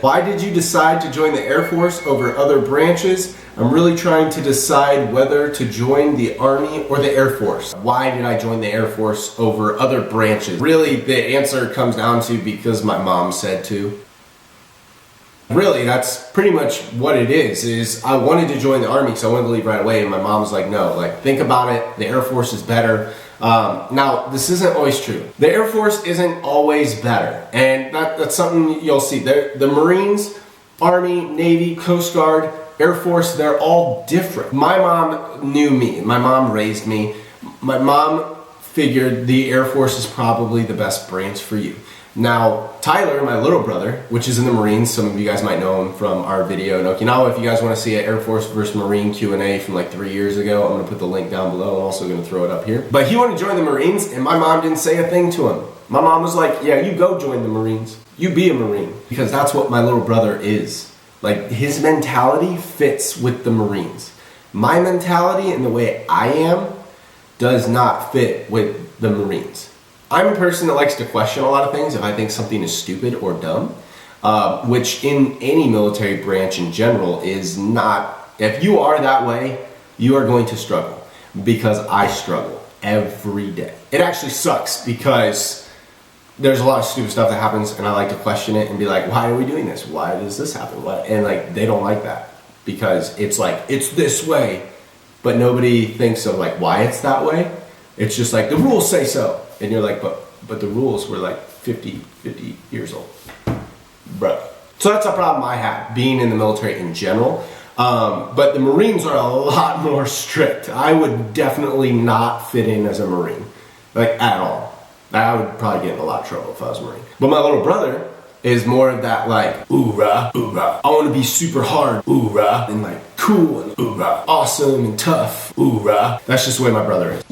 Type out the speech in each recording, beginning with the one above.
Why did you decide to join the Air Force over other branches? I'm really trying to decide whether to join the Army or the Air Force. Why did I join the Air Force over other branches? Really, the answer comes down to because my mom said to. Really, that's pretty much what it is I wanted to join the Army because I wanted to leave right away, and my mom was like, no, like, think about it, the Air Force is better. Now, this isn't always true. The Air Force isn't always better, and that's something you'll see. The Marines, Army, Navy, Coast Guard, Air Force, they're all different. My mom knew me. My mom raised me. My mom figured the Air Force is probably the best branch for you. Now, Tyler, my little brother, which is in the Marines, some of you guys might know him from our video in Okinawa. If you guys want to see an Air Force versus Marine Q&A from like 3 years ago, I'm going to put the link down below. I'm also going to throw it up here. But he wanted to join the Marines, and my mom didn't say a thing to him. My mom was like, yeah, you go join the Marines. You be a Marine. Because that's what my little brother is. Like, his mentality fits with the Marines. My mentality and the way I am does not fit with the Marines. I'm a person that likes to question a lot of things if I think something is stupid or dumb, which in any military branch in general is not. If you are that way, you are going to struggle, because I struggle every day. It actually sucks because there's a lot of stupid stuff that happens, and I like to question it and be like, why are we doing this? Why does this happen? And like, they don't like that because it's like, it's this way, but nobody thinks of like why it's that way. It's just like, the rules say so. And you're like, but the rules were like 50 years old. Bro. So that's a problem I have, being in the military in general. But the Marines are a lot more strict. I would definitely not fit in as a Marine. Like, at all. I would probably get in a lot of trouble if I was a Marine. But my little brother is more of that like, oorah, oorah. I want to be super hard, oorah. And like, cool and oorah. Awesome and tough, oorah. That's just the way my brother is.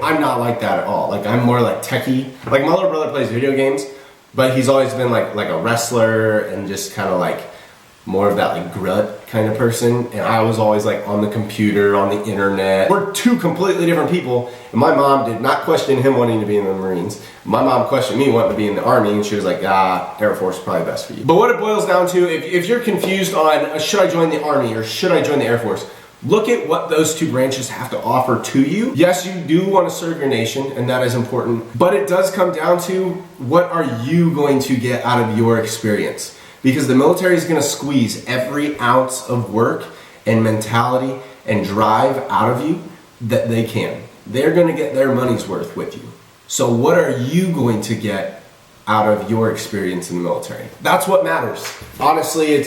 I'm not like that at all. Like, I'm more like techie. Like, my little brother plays video games, but he's always been like a wrestler and just kind of like more of that like grunt kind of person. And I was always like on the computer, on the internet. We're two completely different people. And my mom did not question him wanting to be in the Marines. My mom questioned me wanting to be in the Army, and she was like, Air Force is probably best for you. But what it boils down to, if you're confused on should I join the Army or should I join the Air Force, look at what those two branches have to offer to you. Yes, you do want to serve your nation, and that is important, but it does come down to what are you going to get out of your experience? Because the military is going to squeeze every ounce of work and mentality and drive out of you that they can. They're going to get their money's worth with you. So what are you going to get out of your experience in the military? That's what matters. Honestly,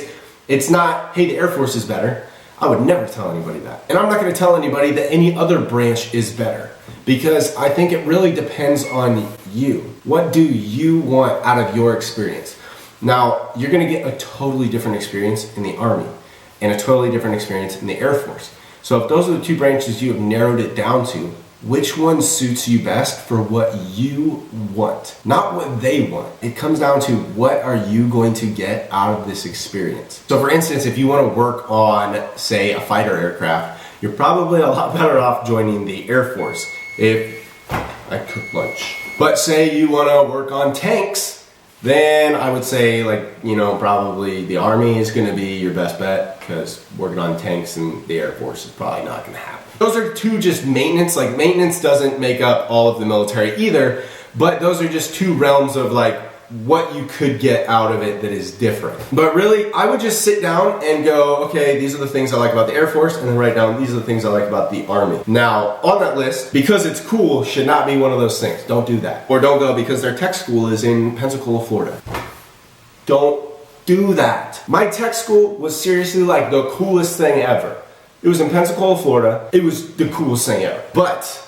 it's not, hey, the Air Force is better. I would never tell anybody that. And I'm not going to tell anybody that any other branch is better, because I think it really depends on you. What do you want out of your experience? Now, you're going to get a totally different experience in the Army and a totally different experience in the Air Force. So if those are the two branches you have narrowed it down to, which one suits you best for what you want? Not what they want. It comes down to what are you going to get out of this experience? So for instance, if you want to work on, say, a fighter aircraft, you're probably a lot better off joining the Air Force if I cook lunch. But say you want to work on tanks, then I would say, like, you know, probably the Army is going to be your best bet, because working on tanks in the Air Force is probably not going to happen. Those are two just maintenance. Like, maintenance doesn't make up all of the military either, but those are just two realms of like what you could get out of it that is different. But really, I would just sit down and go, okay, these are the things I like about the Air Force, and then write down, these are the things I like about the Army. Now, on that list, because it's cool, should not be one of those things. Don't do that. Or don't go because their tech school is in Pensacola, Florida. Don't do that. My tech school was seriously like the coolest thing ever. It was in Pensacola, Florida. It was the coolest thing ever. But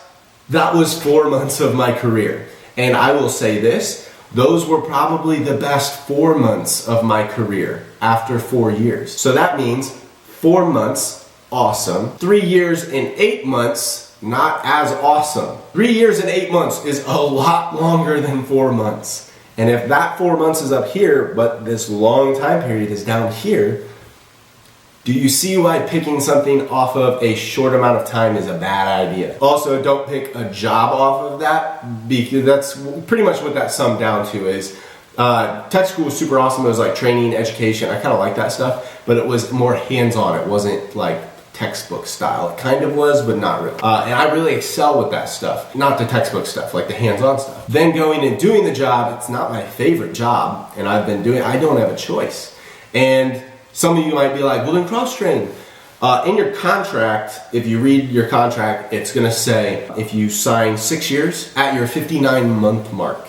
that was 4 months of my career. And I will say this, those were probably the best 4 months of my career after 4 years. So that means 4 months, awesome. 3 years and 8 months, not as awesome. 3 years and 8 months is a lot longer than 4 months. And if that 4 months is up here, but this long time period is down here, do you see why picking something off of a short amount of time is a bad idea? Also, don't pick a job off of that, because that's pretty much what that summed down to is Tech school was super awesome. It was like training, education. I kind of like that stuff, but it was more hands-on. It wasn't like textbook style. It kind of was, but not really. And I really excel with that stuff. Not the textbook stuff, like the hands-on stuff. Then going and doing the job, it's not my favorite job, and I don't have a choice. And some of you might be like, well, then cross-train. In your contract, if you read your contract, it's gonna say if you sign 6 years, at your 59-month mark,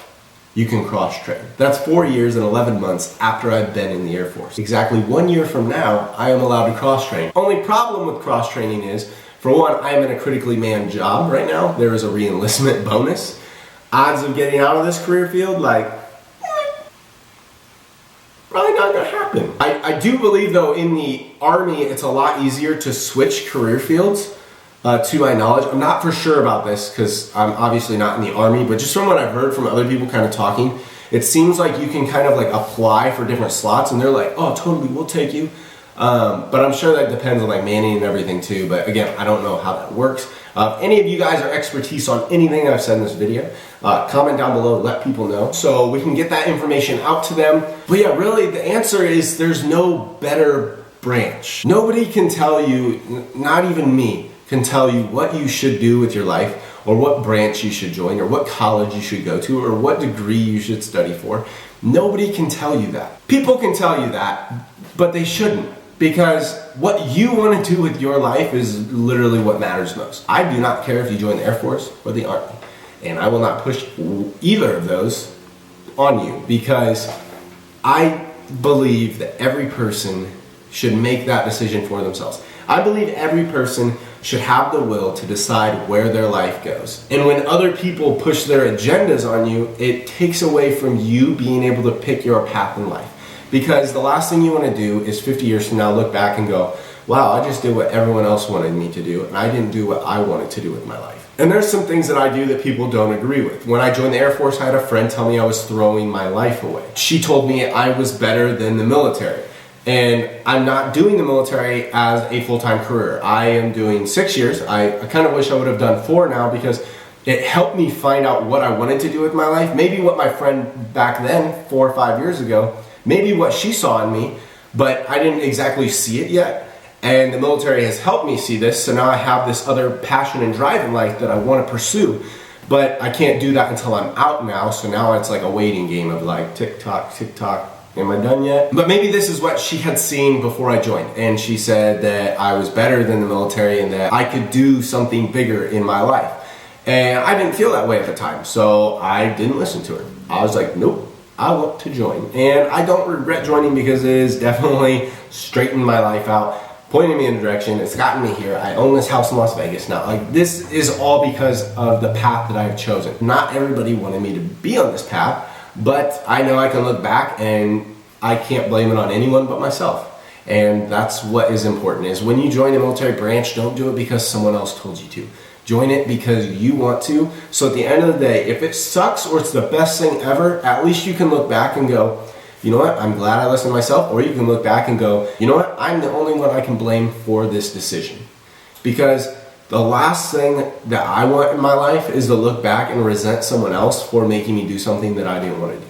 you can cross-train. That's 4 years and 11 months after I've been in the Air Force. Exactly 1 year from now, I am allowed to cross-train. Only problem with cross-training is, for one, I am in a critically manned job right now. There is a re-enlistment bonus. Odds of getting out of this career field, like, probably not gonna happen. I do believe though in the Army, it's a lot easier to switch career fields. To my knowledge, I'm not for sure about this because I'm obviously not in the Army, but just from what I've heard from other people kind of talking, it seems like you can kind of like apply for different slots and they're like, oh, totally, we'll take you. But I'm sure that depends on like manning and everything too. But again, I don't know how that works. If any of you guys are expertise on anything I've said in this video, comment down below, let people know so we can get that information out to them. But yeah, really the answer is there's no better branch. Nobody can tell you, not even me, can tell you what you should do with your life or what branch you should join or what college you should go to or what degree you should study for. Nobody can tell you that. People can tell you that, but they shouldn't, because what you want to do with your life is literally what matters most. I do not care if you join the Air Force or the Army, and I will not push either of those on you because I believe that every person should make that decision for themselves. I believe every person should have the will to decide where their life goes. And when other people push their agendas on you, it takes away from you being able to pick your path in life. Because the last thing you want to do is 50 years from now look back and go, wow, I just did what everyone else wanted me to do, and I didn't do what I wanted to do with my life. And there's some things that I do that people don't agree with. When I joined the Air Force, I had a friend tell me I was throwing my life away. She told me I was better than the military. And I'm not doing the military as a full-time career. I am doing 6 years. I kind of wish I would have done 4 now because it helped me find out what I wanted to do with my life. Maybe what my friend back then, 4 or 5 years ago, maybe what she saw in me, but I didn't exactly see it yet. And the military has helped me see this, so now I have this other passion and drive in life that I want to pursue. But I can't do that until I'm out now, so now it's like a waiting game of like tick-tock, tick-tock. Am I done yet? But maybe this is what she had seen before I joined, and she said that I was better than the military and that I could do something bigger in my life. And I didn't feel that way at the time, so I didn't listen to her. I was like, nope, I want to join. And I don't regret joining because it has definitely straightened my life out, pointed me in a direction. It's gotten me here. I own this house in Las Vegas now. Like, this is all because of the path that I've chosen. Not everybody wanted me to be on this path, but I know I can look back and I can't blame it on anyone but myself. And that's what is important, is when you join a military branch, don't do it because someone else told you to. Join it because you want to. So at the end of the day, if it sucks or it's the best thing ever, at least you can look back and go, you know what, I'm glad I listened to myself. Or you can look back and go, you know what, I'm the only one I can blame for this decision. Because the last thing that I want in my life is to look back and resent someone else for making me do something that I didn't want to do.